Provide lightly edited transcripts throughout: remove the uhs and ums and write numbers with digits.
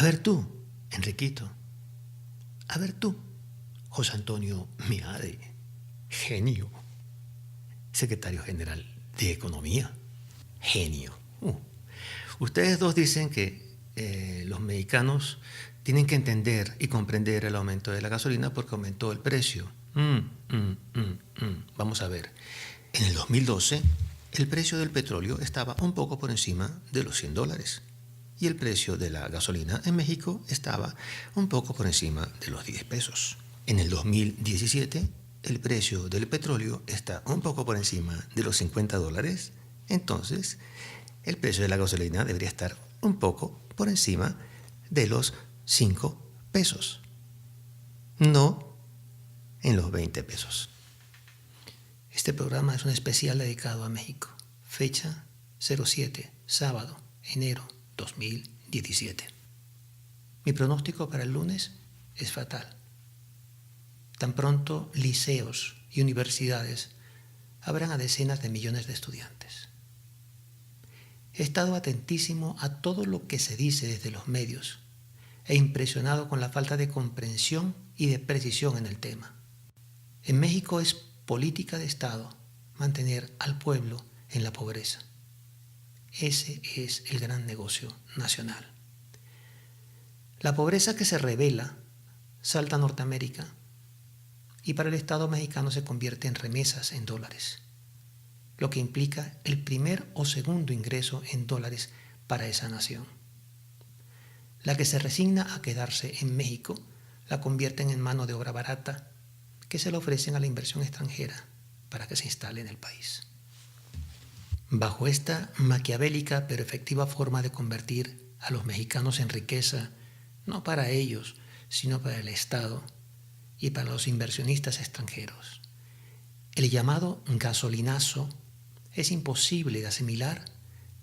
ver tú, Enriquito. A ver tú, José Antonio Miade, genio, secretario general de Economía, genio. Ustedes dos dicen que los mexicanos tienen que entender y comprender el aumento de la gasolina porque aumentó el precio. Vamos a ver. En el 2012, el precio del petróleo estaba un poco por encima de los $100 y el precio de la gasolina en México estaba un poco por encima de los 10 pesos. En el 2017, el precio del petróleo está un poco por encima de los $50, entonces el precio de la gasolina debería estar un poco por encima de los 5 pesos, no en los 20 pesos. Este programa es un especial dedicado a México. Fecha 07, sábado, enero 2017. Mi pronóstico para el lunes es fatal. Tan pronto liceos y universidades abran a decenas de millones de estudiantes. He estado atentísimo a todo lo que se dice desde los medios e impresionado con la falta de comprensión y de precisión en el tema. En México es política de Estado mantener al pueblo en la pobreza. Ese es el gran negocio nacional. La pobreza que se revela salta a Norteamérica y para el Estado mexicano se convierte en remesas en dólares, lo que implica el primer o segundo ingreso en dólares para esa nación. La que se resigna a quedarse en México la convierten en mano de obra barata que se le ofrecen a la inversión extranjera para que se instale en el país. Bajo esta maquiavélica pero efectiva forma de convertir a los mexicanos en riqueza, no para ellos, sino para el Estado y para los inversionistas extranjeros, el llamado gasolinazo es imposible de asimilar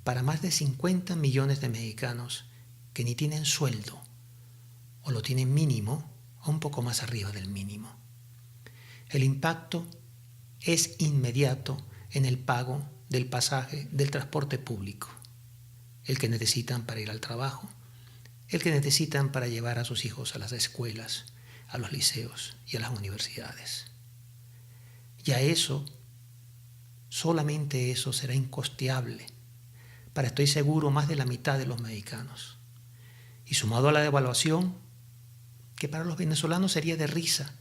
para más de 50 millones de mexicanos que ni tienen sueldo o lo tienen mínimo o un poco más arriba del mínimo. El impacto es inmediato en el pago del pasaje del transporte público, el que necesitan para ir al trabajo, el que necesitan para llevar a sus hijos a las escuelas, a los liceos y a las universidades. Y a eso, solamente eso será incosteable para, estoy seguro, más de la mitad de los mexicanos. Y sumado a la devaluación, que para los venezolanos sería de risa,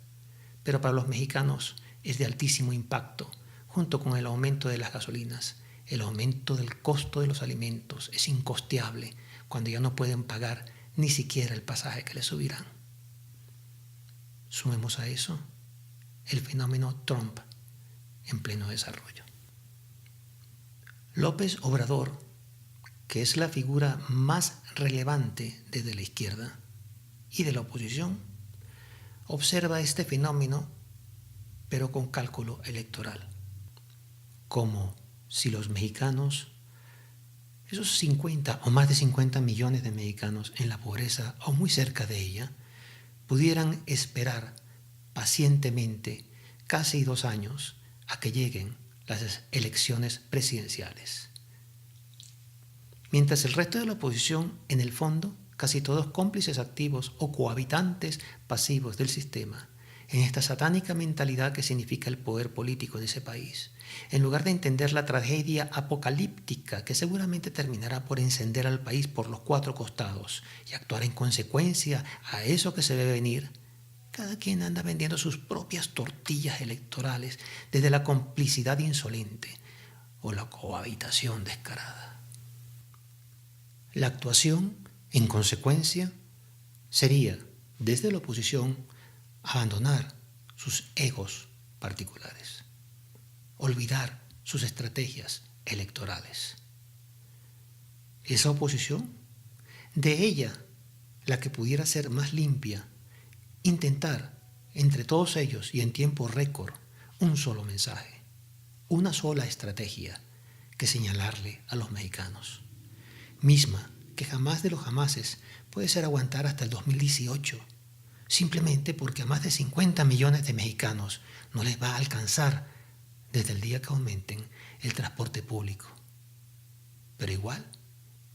pero para los mexicanos es de altísimo impacto, junto con el aumento de las gasolinas. El aumento del costo de los alimentos es incosteable cuando ya no pueden pagar ni siquiera el pasaje que les subirán. Sumemos a eso el fenómeno Trump en pleno desarrollo. López Obrador, que es la figura más relevante desde la izquierda y de la oposición, observa este fenómeno pero con cálculo electoral, como si los mexicanos, esos 50 o más de 50 millones de mexicanos en la pobreza o muy cerca de ella, pudieran esperar pacientemente casi 2 años a que lleguen las elecciones presidenciales. Mientras el resto de la oposición, en el fondo, casi todos cómplices activos o cohabitantes pasivos del sistema, en esta satánica mentalidad que significa el poder político de ese país, en lugar de entender la tragedia apocalíptica que seguramente terminará por encender al país por los 4 costados y actuar en consecuencia a eso que se ve venir, cada quien anda vendiendo sus propias tortillas electorales desde la complicidad insolente o la cohabitación descarada. La actuación, en consecuencia, sería, desde la oposición, abandonar sus egos particulares, olvidar sus estrategias electorales. Esa oposición, de ella, la que pudiera ser más limpia, intentar, entre todos ellos y en tiempo récord, un solo mensaje, una sola estrategia que señalarle a los mexicanos, misma que jamás de los jamases puede ser aguantar hasta el 2018, simplemente porque a más de 50 millones de mexicanos no les va a alcanzar desde el día que aumenten el transporte público. Pero igual,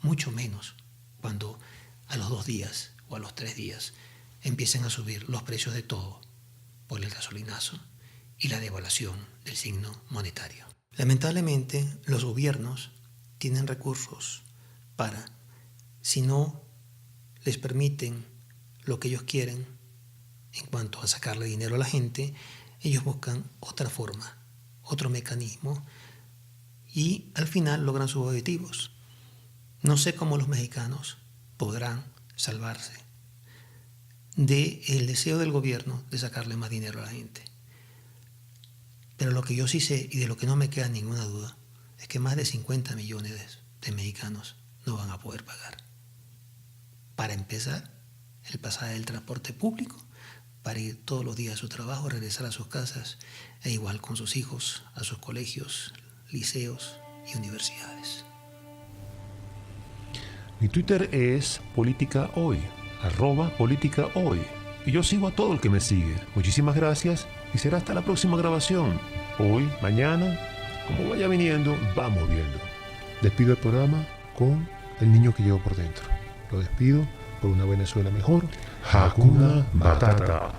mucho menos cuando a los 2 días o a los 3 días empiecen a subir los precios de todo por el gasolinazo y la devaluación del signo monetario. Lamentablemente, los gobiernos tienen recursos para, si no les permiten lo que ellos quieren en cuanto a sacarle dinero a la gente, ellos buscan otra forma, otro mecanismo y al final logran sus objetivos. No sé cómo los mexicanos podrán salvarse del deseo del gobierno de sacarle más dinero a la gente. Pero lo que yo sí sé y de lo que no me queda ninguna duda es que más de 50 millones de mexicanos no van a poder pagar. Para empezar, el pasaje del transporte público, para ir todos los días a su trabajo, regresar a sus casas, e igual con sus hijos a sus colegios, liceos y universidades. Mi Twitter es Política Hoy, @Política Hoy. Y yo sigo a todo el que me sigue. Muchísimas gracias y será hasta la próxima grabación. Hoy, mañana, como vaya viniendo, vamos viendo. Despido el programa con el niño que llevo por dentro. Lo despido por una Venezuela mejor. Hakuna Matata.